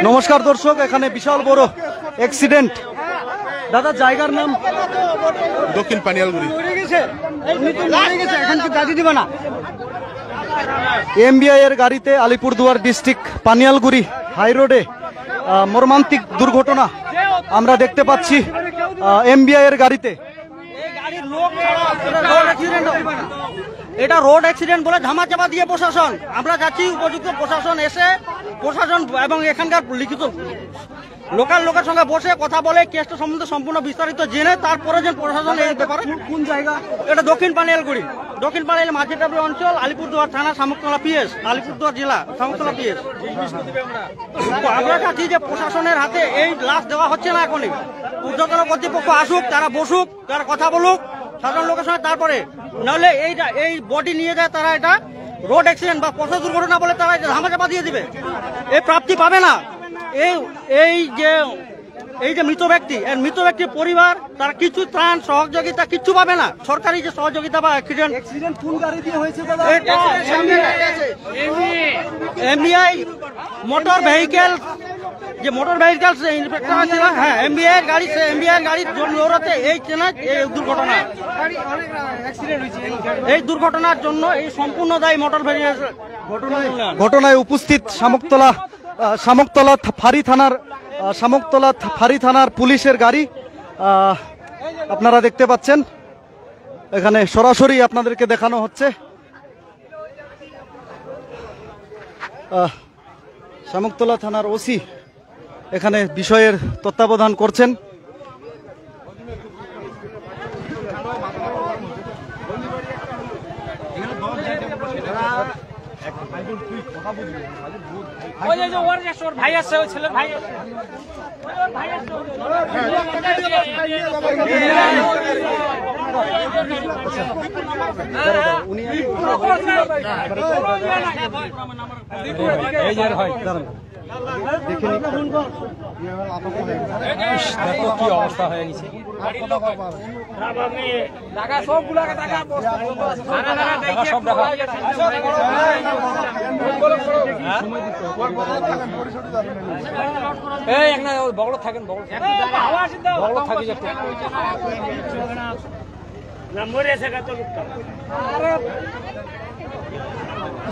নমস্কার দর্শক, এখানে বিশাল বড় অ্যাক্সিডেন্ট। দাদা জায়গার নাম? দক্ষিণ পানিয়ালগুড়ি। এমবিআই এর গাড়িতে আলিপুরদুয়ার ডিস্ট্রিক্ট পানিয়ালগুড়ি হাই রোডে মর্মান্তিক দুর্ঘটনা আমরা দেখতে পাচ্ছি। এমবিআই এর গাড়িতে এটা রোড অ্যাক্সিডেন্ট বলে ধামাচাপা দিয়ে প্রশাসন, আমরা যাচ্ছি উপযুক্ত প্রশাসন এসে প্রশাসন এবং এখানকার লিখিত লোকাল লোকের সঙ্গে বসে কথা বলে কেসটা সম্বন্ধে সম্পূর্ণ বিস্তারিত জেনে তারপরে যে প্রশাসন এই ব্যাপারে। কোন জায়গা এটা? দক্ষিণ পানিয়ালগুড়ি, দক্ষিণ পানিয়াল মাঝেটাবলি অঞ্চল, আলিপুরদুয়ার থানা, শামুকতলা পিএস, আলিপুরদুয়ার জেলা, শামুকতলা পিএস। আমরা চাচ্ছি যে প্রশাসনের হাতে এই লাশ দেওয়া হচ্ছে না, এখনই ঊর্ধ্বতন কর্তৃপক্ষ আসুক, তারা বসুক, তারা কথা বলুক সাধারণ লোকের সঙ্গে, তারপরে নাহলে এই বডি নিয়ে যায় তারা এটা রোড অ্যাক্সিডেন্ট বা পথ দুর্ঘটনা বলে তারা ধামাচাপা দিয়ে দিবে, এই প্রাপ্তি পাবে না। এই যে মৃত ব্যক্তি, এর মৃত ব্যক্তির পরিবার তারা কিছু ত্রাণ সহযোগিতা কিচ্ছু পাবে না, সরকারি যে সহযোগিতা বা অ্যাক্সিডেন্ট কোন গাড়ি দিয়ে হয়েছে দাদা? এমবিআই মোটর ভেহিকেল, যে মোটর ভেহিকেল ইন্সপেক্টর ছিল, হ্যাঁ এমবিআই এর গাড়ি, সে এমবিআই এর গাড়ির জন্য এই দুর্ঘটনা, এই দুর্ঘটনার জন্য এই সম্পূর্ণ দায়ী মোটর ভেহিকেল। ঘটনায় উপস্থিত শামুকতলা ফাঁড়ি থানার পুলিশের গাড়ি আপনারা দেখতে পাচ্ছেন। এখানে সরাসরি আপনাদেরকে দেখানো হচ্ছে। শামুকতলা থানার ওসি এখানে বিষয়ের তত্ত্বাবধান করছেন। ভাই আসছে, ওই ছেলের ভাই কি অবস্থা হয়ে গেছে। বগল থাকেন, বগল থাকি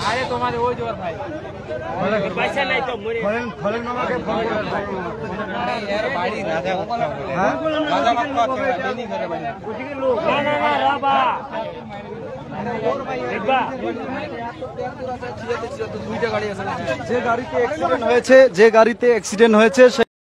আরে তোমাদের ওই জোর ভাই পয়সা নাই তো মরে খলেন মামাকে ফোন করে यार বাড়ি রাজা রাজা বাপ দেনি করে বাড়ি না রাবা দেখবা যে গাড়িতে অ্যাক্সিডেন্ট হয়েছে